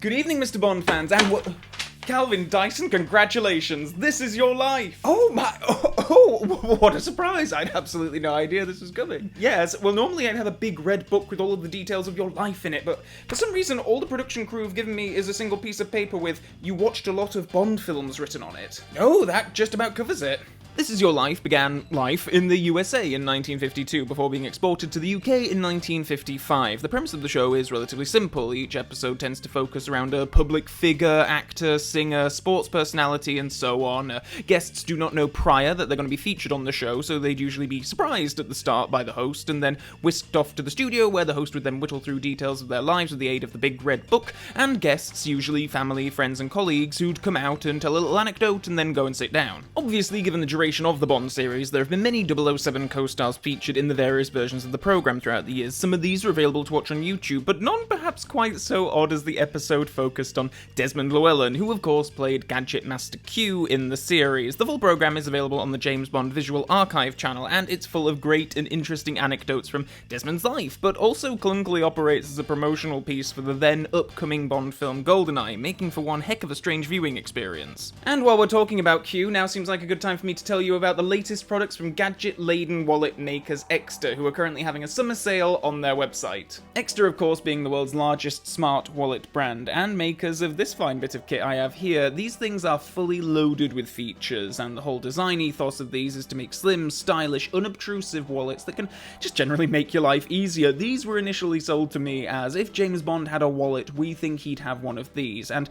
Good evening, Mr. Bond fans, and Calvin Dyson, congratulations! This is your life! Oh my... Oh, what a surprise! I had absolutely no idea this was coming. Yes, well, normally I'd have a big red book with all of the details of your life in it, but for some reason, all the production crew have given me is a single piece of paper with, "You watched a lot of Bond films" written on it. Oh, that just about covers it. This Is Your Life began life in the USA in 1952 before being exported to the UK in 1955. The premise of the show is relatively simple. Each episode tends to focus around a public figure, actor, singer, sports personality, and so on. Guests do not know prior that they're going to be featured on the show, so they'd usually be surprised at the start by the host and then whisked off to the studio where the host would then whittle through details of their lives with the aid of the big red book, and guests, usually family, friends, and colleagues, who'd come out and tell a little anecdote and then go and sit down. Obviously, given the duration of the Bond series, there have been many 007 co-stars featured in the various versions of the programme throughout the years. Some of these are available to watch on YouTube, but none perhaps quite so odd as the episode focused on Desmond Llewelyn, who of course played Gadget Master Q in the series. The full programme is available on the James Bond Visual Archive channel, and it's full of great and interesting anecdotes from Desmond's life, but also clunkily operates as a promotional piece for the then upcoming Bond film GoldenEye, making for one heck of a strange viewing experience. And while we're talking about Q, now seems like a good time for me to tell you about the latest products from gadget-laden wallet makers Ekster, who are currently having a summer sale on their website. Ekster, of course, being the world's largest smart wallet brand, and makers of this fine bit of kit I have here. These things are fully loaded with features, and the whole design ethos of these is to make slim, stylish, unobtrusive wallets that can just generally make your life easier. These were initially sold to me as, if James Bond had a wallet, we think he'd have one of these, and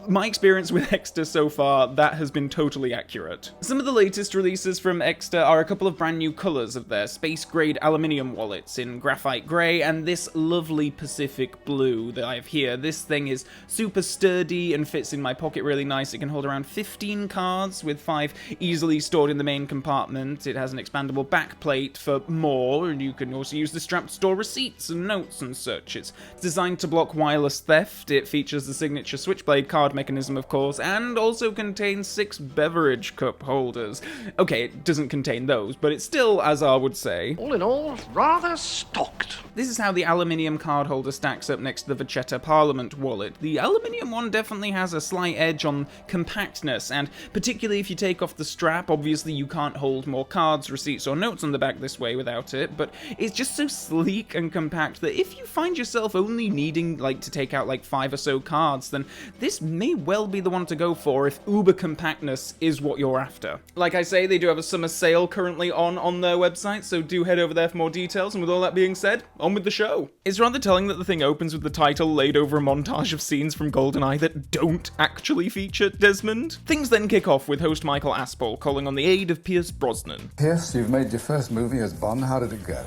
my experience with Ekster so far, that has been totally accurate. Some of the latest releases from Ekster are a couple of brand new colours of their space-grade aluminium wallets in graphite grey and this lovely Pacific blue that I have here. This thing is super sturdy and fits in my pocket really nice. It can hold around 15 cards with 5 easily stored in the main compartment. It has an expandable back plate for more, and you can also use the strap to store receipts and notes and such. It's designed to block wireless theft. It features the signature switchblade card mechanism, of course, and also contains 6 beverage cup holders. Okay, it doesn't contain those, but it's still, as I would say, all in all, rather stocked. This is how the aluminium card holder stacks up next to the Vachetta Parliament wallet. The aluminium one definitely has a slight edge on compactness, and particularly if you take off the strap, obviously you can't hold more cards, receipts, or notes on the back this way without it, but it's just so sleek and compact that if you find yourself only needing to take out 5 or so cards, then this may well be the one to go for if uber compactness is what you're after. Like I say, they do have a summer sale currently on their website, so do head over there for more details, and with all that being said, on with the show. It's rather telling that the thing opens with the title laid over a montage of scenes from GoldenEye that don't actually feature Desmond. Things then kick off with host Michael Aspel calling on the aid of Pierce Brosnan. Pierce, you've made your first movie as Bond. How did it go?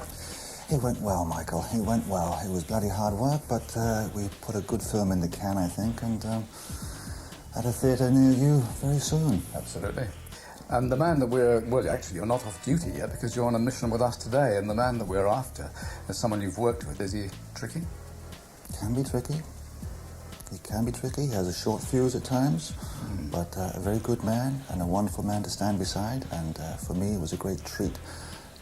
It went well, Michael. It went well. It was bloody hard work, but we put a good film in the can, I think, and at a theatre near you very soon. Absolutely. And the man that well, actually, you're not off duty yet because you're on a mission with us today, and the man that we're after is someone you've worked with. Is he tricky? Can be tricky. He can be tricky. He has a short fuse at times, but a very good man and a wonderful man to stand beside, and for me, it was a great treat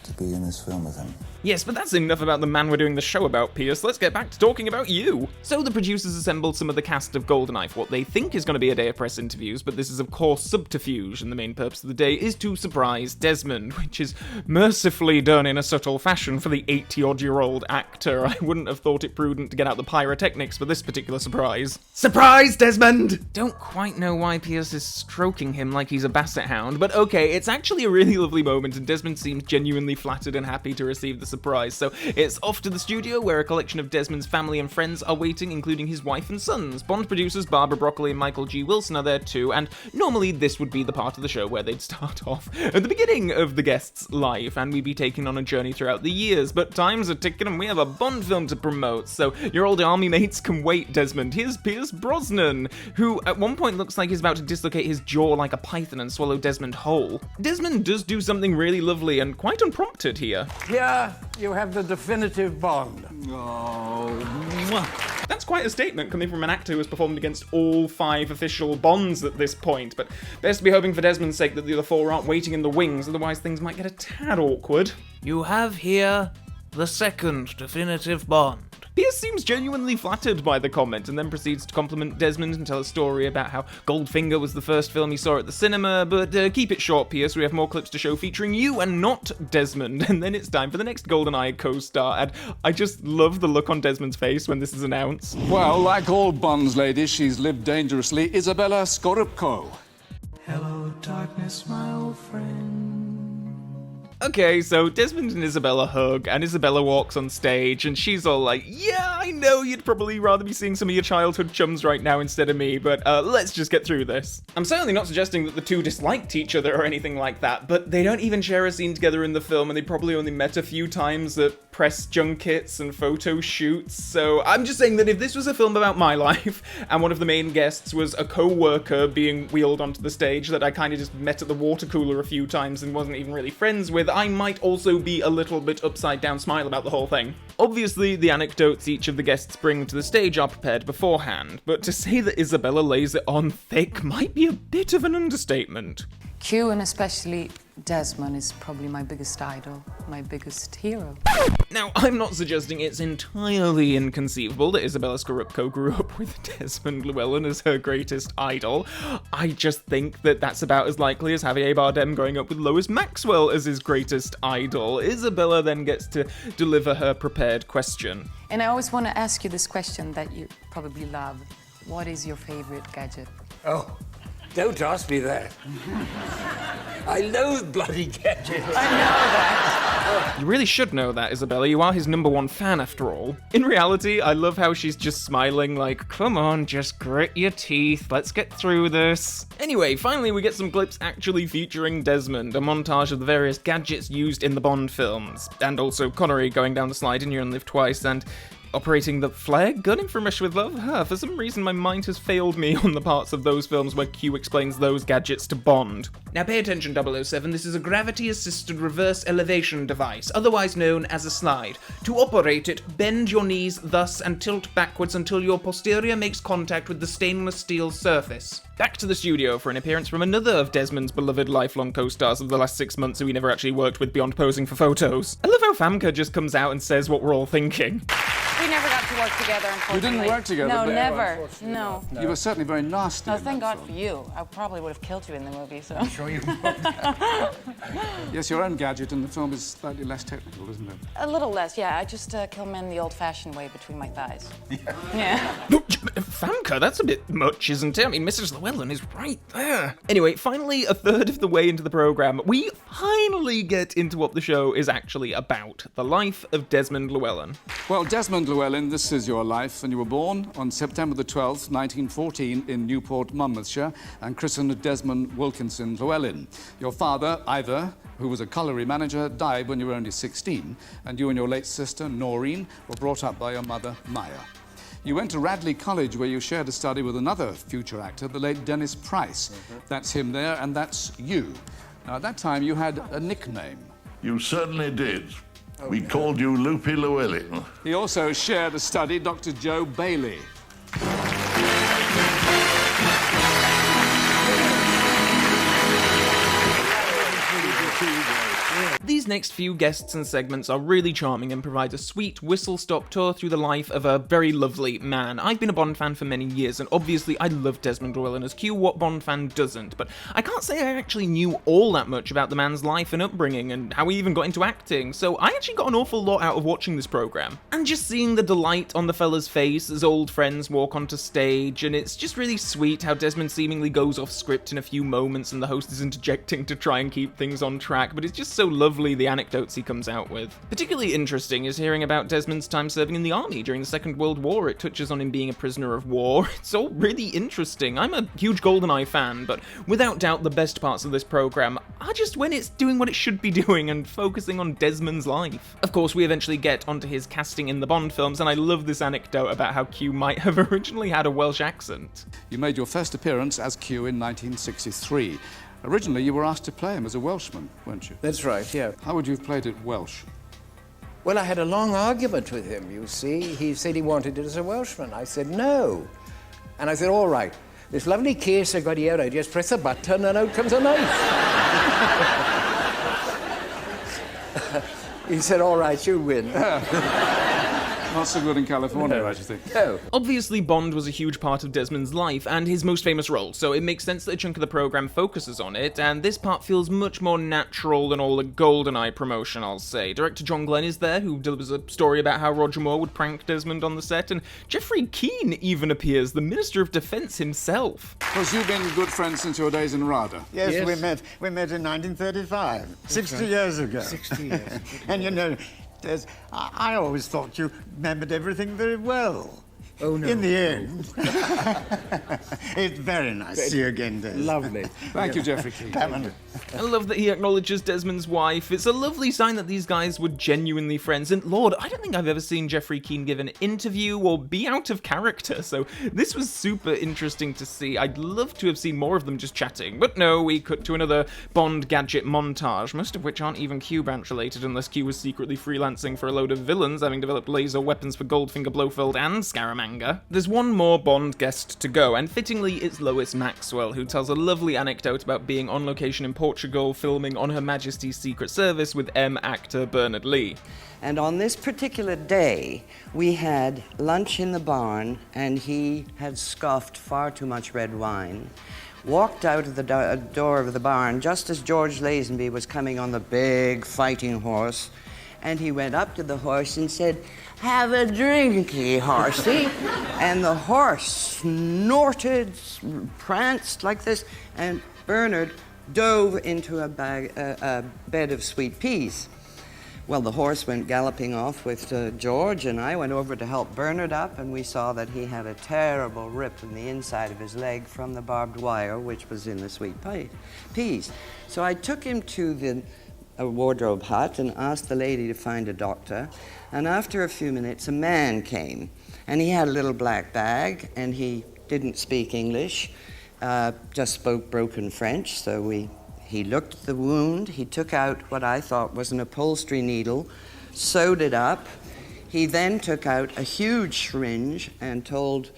to be in this film with him. Yes, but that's enough about the man we're doing the show about, Pierce. Let's get back to talking about you. So the producers assembled some of the cast of GoldenEye for what they think is going to be a day of press interviews, but this is of course subterfuge, and the main purpose of the day is to surprise Desmond, which is mercifully done in a subtle fashion for the 80-odd-year-old actor. I wouldn't have thought it prudent to get out the pyrotechnics for this particular surprise. Surprise, Desmond! Don't quite know why Pierce is stroking him like he's a basset hound, but okay, it's actually a really lovely moment, and Desmond seems genuinely flattered and happy to receive the surprise. So it's off to the studio where a collection of Desmond's family and friends are waiting, including his wife and sons. Bond producers Barbara Broccoli and Michael G. Wilson are there too, and normally this would be the part of the show where they'd start off at the beginning of the guest's life, and we'd be taken on a journey throughout the years, but time's a ticking and we have a Bond film to promote, so your old army mates can wait, Desmond. Here's Pierce Brosnan, who at one point looks like he's about to dislocate his jaw like a python and swallow Desmond whole. Desmond does do something really lovely and quite unprompted here. Here you have the definitive Bond. Oh, that's quite a statement coming from an actor who has performed against all 5 official Bonds at this point, but best be hoping for Desmond's sake that the other 4 aren't waiting in the wings, otherwise things might get a tad awkward. You have here the second definitive Bond. Pierce seems genuinely flattered by the comment and then proceeds to compliment Desmond and tell a story about how Goldfinger was the first film he saw at the cinema, but keep it short, Pierce, we have more clips to show featuring you and not Desmond, and then it's time for the next GoldenEye co-star, and I just love the look on Desmond's face when this is announced. Well, like all Bonds ladies, she's lived dangerously. Isabella Scorupco. Hello, darkness, my old friend. Okay, so Desmond and Isabella hug, and Isabella walks on stage, and she's all like, yeah, I know you'd probably rather be seeing some of your childhood chums right now instead of me, but let's just get through this. I'm certainly not suggesting that the two disliked each other or anything like that, but they don't even share a scene together in the film, and they probably only met a few times at press junkets and photo shoots, so I'm just saying that if this was a film about my life, and one of the main guests was a co-worker being wheeled onto the stage that I kind of just met at the water cooler a few times and wasn't even really friends with, I might also be a little bit upside down smile about the whole thing. Obviously, the anecdotes each of the guests bring to the stage are prepared beforehand, but to say that Isabella lays it on thick might be a bit of an understatement. Q, and especially Desmond, is probably my biggest idol, my biggest hero. Now, I'm not suggesting it's entirely inconceivable that Isabella Scorupco grew up with Desmond Llewelyn as her greatest idol. I just think that that's about as likely as Javier Bardem growing up with Lois Maxwell as his greatest idol. Isabella then gets to deliver her prepared question. And I always want to ask you this question that you probably love. What is your favorite gadget? Oh, don't ask me that. I loathe bloody gadgets. I know that. You really should know that, Isabella. You are his #1 fan, after all. In reality, I love how she's just smiling like, come on, just grit your teeth, let's get through this. Anyway, finally we get some clips actually featuring Desmond, a montage of the various gadgets used in the Bond films, and also Connery going down the slide in You Only Live Twice, and operating the flare gun from Rush with Love? For some reason my mind has failed me on the parts of those films where Q explains those gadgets to Bond. Now pay attention, 007, this is a gravity-assisted reverse elevation device, otherwise known as a slide. To operate it, bend your knees thus and tilt backwards until your posterior makes contact with the stainless steel surface. Back to the studio for an appearance from another of Desmond's beloved lifelong co-stars of the last 6 months who he never actually worked with beyond posing for photos. I love how Famke just comes out and says what we're all thinking. We never got to work together, You unfortunately. didn't work together? No, but- never. No. You were certainly very nasty. Oh, in thank that God for film. you. I probably would have killed you in the movie, so. Sure you Yes, your own gadget in the film is slightly less technical, isn't it? A little less, yeah. I just kill men the old-fashioned way between my thighs. Yeah. Famke, that's a bit much, isn't it? I mean, Mrs. Llewelyn is right there. Anyway, finally, a third of the way into the programme, we finally get into what the show is actually about. The life of Desmond Llewelyn. Well, Desmond Llewelyn, this is your life, and you were born on September the 12th, 1914, in Newport, Monmouthshire, and christened Desmond Wilkinson Llewelyn. Your father, Ivor, who was a colliery manager, died when you were only 16, and you and your late sister, Noreen, were brought up by your mother, Maya. You went to Radley College, where you shared a study with another future actor, the late Dennis Price. That's him there, and that's you. Now, at that time, you had a nickname. You certainly did. We called you Loopy Llewelyn. He also shared a study, Dr. Joe Bailey. These next few guests and segments are really charming and provide a sweet whistle-stop tour through the life of a very lovely man. I've been a Bond fan for many years, and obviously I love Desmond Llewelyn as Q. What Bond fan doesn't? But I can't say I actually knew all that much about the man's life and upbringing, and how he even got into acting, so I actually got an awful lot out of watching this programme. And just seeing the delight on the fella's face as old friends walk onto stage, and it's just really sweet how Desmond seemingly goes off script in a few moments and the host is interjecting to try and keep things on track, but it's just so lovely the anecdotes he comes out with. Particularly interesting is hearing about Desmond's time serving in the army during the Second World War. It touches on him being a prisoner of war. It's all really interesting. I'm a huge GoldenEye fan, but without doubt the best parts of this programme are just when it's doing what it should be doing and focusing on Desmond's life. Of course, we eventually get onto his casting in the Bond films, and I love this anecdote about how Q might have originally had a Welsh accent. You made your first appearance as Q in 1963. Originally, you were asked to play him as a Welshman, weren't you? That's right, yeah. How would you have played it Welsh? Well, I had a long argument with him, you see. He said he wanted it as a Welshman. I said no. And I said, all right, this lovely case I got here, I just press a button and out comes a knife. He said, all right, you win. Not so good in California, I should think. No. Obviously, Bond was a huge part of Desmond's life and his most famous role, so it makes sense that a chunk of the program focuses on it, and this part feels much more natural than all the GoldenEye promotion, I'll say. Director John Glenn is there, who delivers a story about how Roger Moore would prank Desmond on the set, and Jeffrey Keane even appears, the Minister of Defence himself. Because you've been good friends since your days in RADA. Yes, Yes. we met in 1935, 60 years ago. 60 years. And you know, I always thought you remembered everything very well. Oh, no. In the end. It's very nice to see you again, Des. Lovely. Thank you, Jeffrey Keane. I love that he acknowledges Desmond's wife. It's a lovely sign that these guys were genuinely friends. And Lord, I don't think I've ever seen Jeffrey Keane give an interview or be out of character. So this was super interesting to see. I'd love to have seen more of them just chatting. But no, we cut to another Bond gadget montage, most of which aren't even Q-Branch related unless Q was secretly freelancing for a load of villains, having developed laser weapons for Goldfinger, Blofeld, and Scaramanga. There's one more Bond guest to go, and fittingly it's Lois Maxwell, who tells a lovely anecdote about being on location in Portugal filming On Her Majesty's Secret Service with actor Bernard Lee. And on this particular day, we had lunch in the barn, and he had scoffed far too much red wine, walked out of the door of the barn just as George Lazenby was coming on the big fighting horse, and he went up to the horse and said, "Have a drinky, horsey." And the horse snorted, pranced like this, and Bernard dove into a bed of sweet peas. Well, the horse went galloping off with George, and I went over to help Bernard up, and we saw that he had a terrible rip in the inside of his leg from the barbed wire, which was in the sweet peas. So I took him to a wardrobe hut and asked the lady to find a doctor. And after a few minutes, a man came, and he had a little black bag, and he didn't speak English, just spoke broken French. So he looked at the wound, he took out what I thought was an upholstery needle, sewed it up. He then took out a huge syringe and told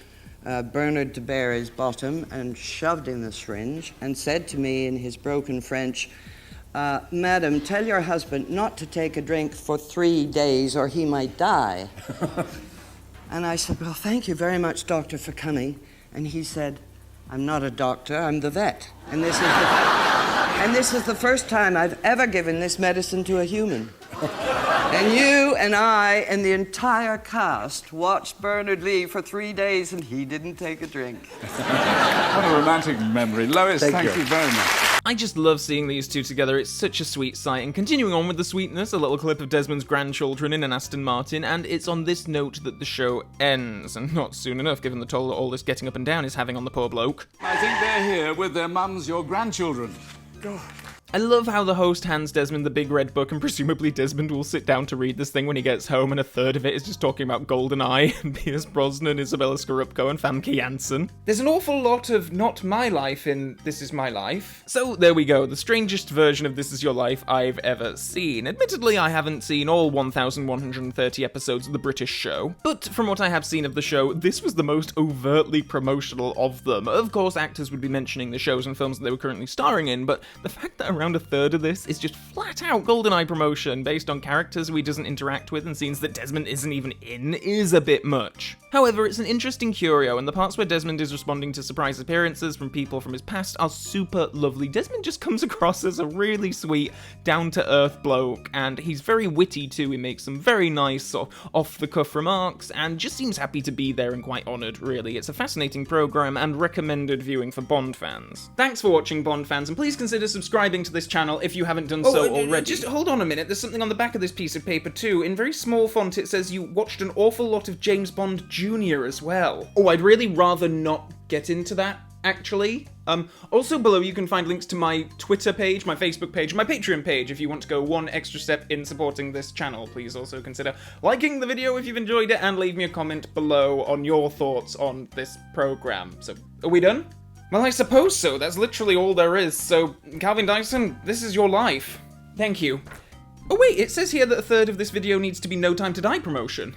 Bernard to bare his bottom and shoved in the syringe and said to me in his broken French, "Madam, tell your husband not to take a drink for 3 days or he might die." And I said, "Well, thank you very much, doctor, for coming." And he said, "I'm not a doctor, I'm the vet. And this is the first time I've ever given this medicine to a human." And you and I and the entire cast watched Bernard Lee for 3 days, and he didn't take a drink. What a romantic memory. Lois, thank you very much. I just love seeing these two together, it's such a sweet sight. And continuing on with the sweetness, a little clip of Desmond's grandchildren in an Aston Martin, and it's on this note that the show ends, and not soon enough given the toll that all this getting up and down is having on the poor bloke. I think they're here with their mums, your grandchildren. I love how the host hands Desmond the big red book, and presumably Desmond will sit down to read this thing when he gets home, and a third of it is just talking about GoldenEye, and Pierce Brosnan, Isabella Scorupco, and Famke Janssen. There's an awful lot of not my life in This Is My Life. So there we go, the strangest version of This Is Your Life I've ever seen. Admittedly, I haven't seen all 1,130 episodes of the British show, but from what I have seen of the show, this was the most overtly promotional of them. Of course, actors would be mentioning the shows and films that they were currently starring in, but the fact that around a third of this is just flat out GoldenEye promotion based on characters who he doesn't interact with and scenes that Desmond isn't even in is a bit much. However, it's an interesting curio, and the parts where Desmond is responding to surprise appearances from people from his past are super lovely. Desmond just comes across as a really sweet, down-to-earth bloke, and he's very witty too. He makes some very nice sort of off-the-cuff remarks, and just seems happy to be there and quite honoured, really. It's a fascinating programme and recommended viewing for Bond fans. Thanks for watching, Bond fans, and please consider subscribing to this channel if you haven't done so already. Just hold on a minute, there's something on the back of this piece of paper too. In very small font it says you watched an awful lot of James Bond Jr. as well. Oh, I'd really rather not get into that, actually. Also below you can find links to my Twitter page, my Facebook page, my Patreon page if you want to go one extra step in supporting this channel. Please also consider liking the video if you've enjoyed it and leave me a comment below on your thoughts on this program. So, are we done? Well, I suppose so. That's literally all there is. So, Calvin Dyson, this is your life. Thank you. Oh wait, it says here that a third of this video needs to be No Time to Die promotion.